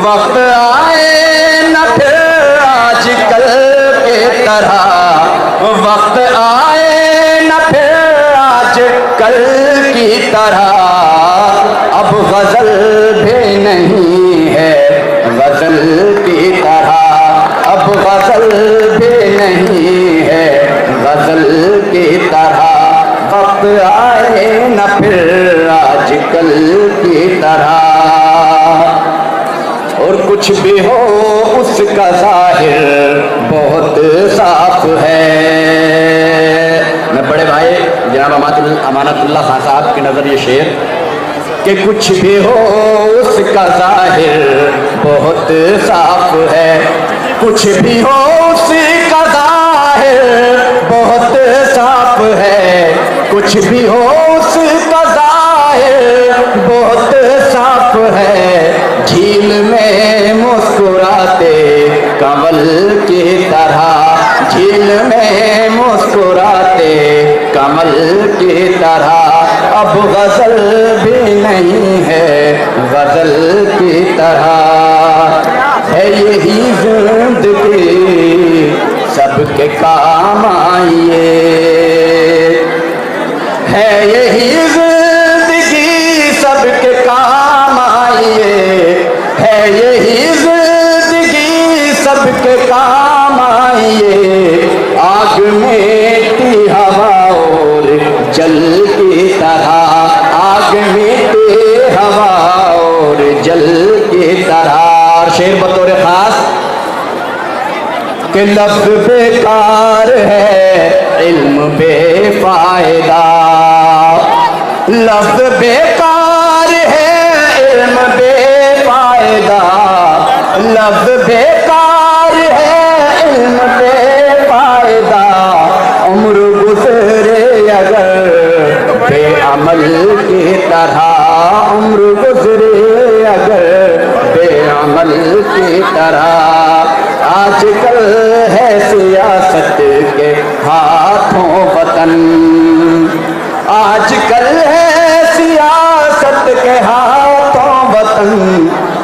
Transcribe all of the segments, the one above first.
وقت آئے نہ پھر آج کل کے طرح، وقت آئے نہ پھر آج کل کی طرح، اب غزل بھی نہیں ہے غزل کی طرح، اب غزل بھی نہیں ہے غزل کی طرح، وقت آئے نہ پھر آج کل کی طرح، اور کچھ بھی ہو اس کا ظاہر بہت صاف ہے۔ میں بڑے بھائی جناب امانت اللہ خان صاحب کی نظر یہ شعر کہ کچھ بھی ہو اس کا ظاہر بہت صاف ہے، کچھ بھی ہو اس کا ظاہر بہت صاف ہے، کچھ بھی ہو اس کا ظاہر بہت صاف ہے، جھیل میں مسکراتے کمل کی طرح، جھیل میں مسکراتے کمل کی طرح، اب غزل بھی نہیں ہے غزل کی طرح، ہے یہی زندگی سب کے کام آئیے، ہے یہی زندگی سب کے کام آئیے، ہے یہی زندگی سب کے کام آئیے، آگ میں تی ہوا اور جل کی طرح، آگ میں تی ہوا اور جل کی طرح۔ شعر بطور خاص کہ لفظ بیکار ہے علم بے فائدہ، لفظ بیکار ہے علم بے فائدہ، لفظ بیکار ہے علم بے فائدہ، عمر گزرے اگر بے عمل کی طرح، عمر گزرے اگر بے عمل کی طرح، آج کل ہے سیاست کے ہاتھوں وطن، آج کل ہے سیاست کے ہاتھوں وطن،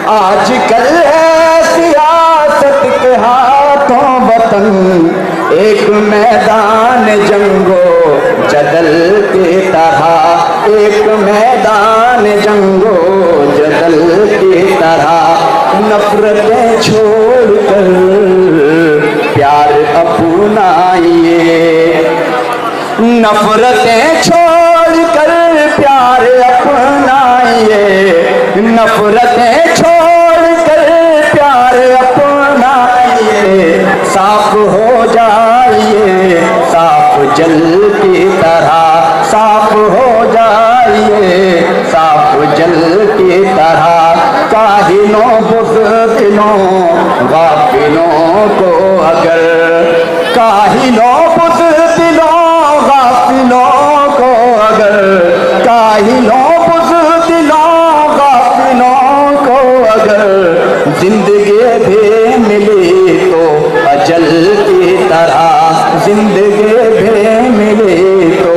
آج کل ہے سیاست کے ہاتھوں وطن، ایک میدان جنگ و جدل کی طرح، ایک میدان جنگ و جدل کی طرح، نفرتیں چھوڑ کر پیار اپنائیے، نفرتیں چھوڑ کر پیار اپنائیے، نفرتیں چھوڑ کر پیار اپنائیے، صاف ہو جائیے صاف جل کی طرح، صاف ہو جائیے صاف جل کی طرح، کاہنوں بزدلوں غافلوں کو اگر، کاہنوں بزدلوں غافلوں کو اگر، کاہنوں بزدلوں غافلوں کو اگر، زندگی بھی ملی تو اجل کی طرح، زندگی بھی ملی تو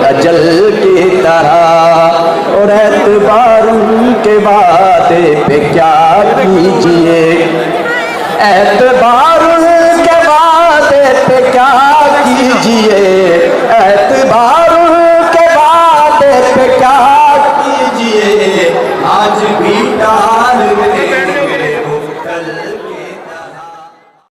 اجل کی طرح، اور اعتبار کے وعدے پہ کیا کیجیے، اعتبار کے وعدے پہ کیا کیجیے، اعتبار کے وعدے پہ کیا کیجیے، آج بھی